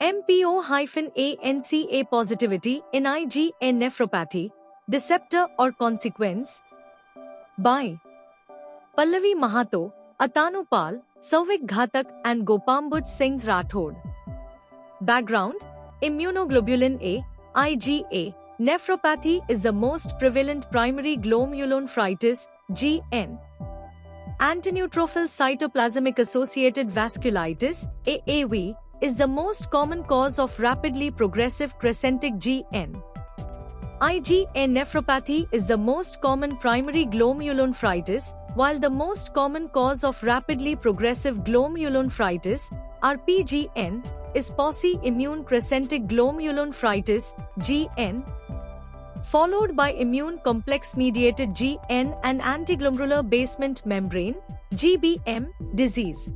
MPO-ANCA positivity in IgA nephropathy, deceptor or consequence? By Pallavi Mahato, Atanu Pal, Souvik Ghatak and Gopambut Singh Rathod. Background: Immunoglobulin A, IgA, nephropathy is the most prevalent primary glomerulonephritis, GN. Antineutrophil cytoplasmic associated vasculitis, AAV, is the most common cause of rapidly progressive crescentic GN. IgA nephropathy is the most common primary glomerulonephritis, while the most common cause of rapidly progressive glomerulonephritis, RPGN, is posse-immune crescentic glomerulonephritis, GN, followed by immune complex-mediated GN and antiglomerular basement membrane, GBM, disease.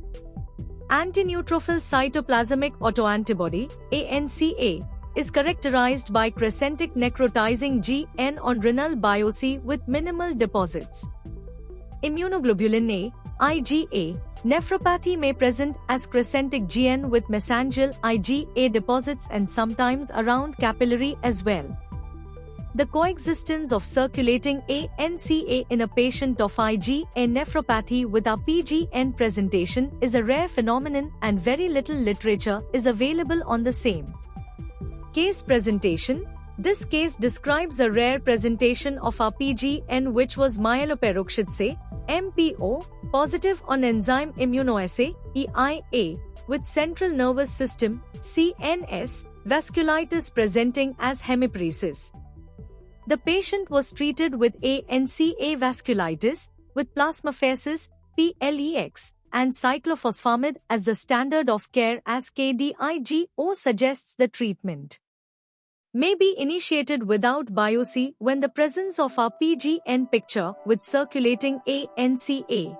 Antineutrophil cytoplasmic autoantibody, ANCA, is characterized by crescentic necrotizing GN on renal biopsy with minimal deposits. Immunoglobulin A, IgA, nephropathy may present as crescentic GN with mesangial IgA deposits and sometimes around capillary as well. The coexistence of circulating ANCA in a patient of IgA nephropathy with RPGN presentation is a rare phenomenon and very little literature is available on the same. Case presentation: this case describes a rare presentation of RPGN which was myeloperoxidase, MPO, positive on enzyme immunoassay, EIA, with central nervous system, CNS, vasculitis presenting as hemiparesis. The patient was treated with ANCA vasculitis, with plasmapheresis, PLEX, and cyclophosphamide as the standard of care as KDIGO suggests the treatment may be initiated without biopsy when the presence of RPGN picture with circulating ANCA.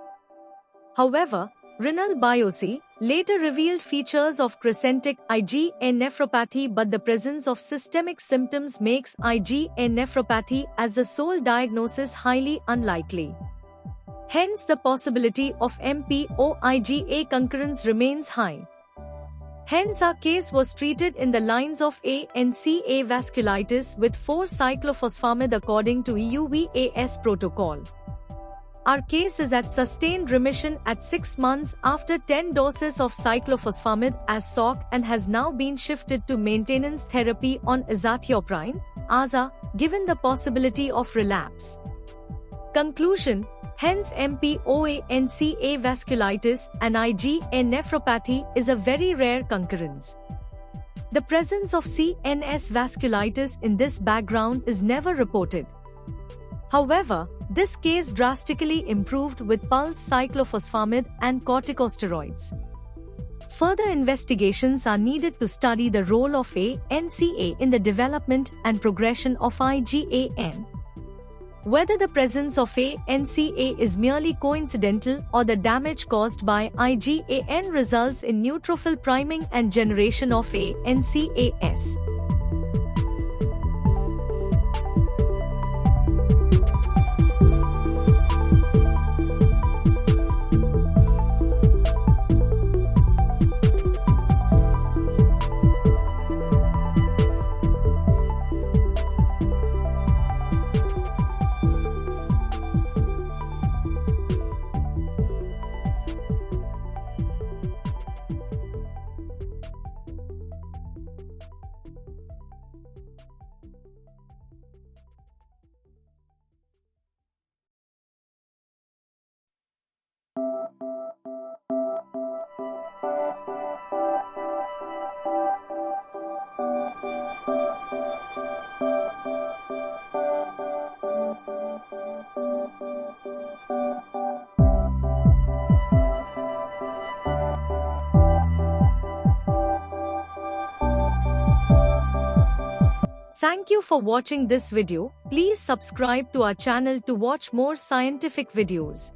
However, renal biopsy later revealed features of crescentic IgA nephropathy, but the presence of systemic symptoms makes IgA nephropathy as the sole diagnosis highly unlikely. Hence, the possibility of MPO-IgA concurrence remains high. Hence, our case was treated in the lines of ANCA vasculitis with 4-cyclophosphamide according to EUVAS protocol. Our case is at sustained remission at 6 months after 10 doses of cyclophosphamide as SOC and has now been shifted to maintenance therapy on azathioprine, AZA, given the possibility of relapse. Conclusion: hence MPO-ANCA vasculitis and IgA nephropathy is a very rare concurrence. The presence of CNS vasculitis in this background is never reported. However, this case drastically improved with pulse cyclophosphamide and corticosteroids. Further investigations are needed to study the role of ANCA in the development and progression of IgAN. Whether the presence of ANCA is merely coincidental or the damage caused by IgAN results in neutrophil priming and generation of ANCAS. Thank you for watching this video. Please subscribe to our channel to watch more scientific videos.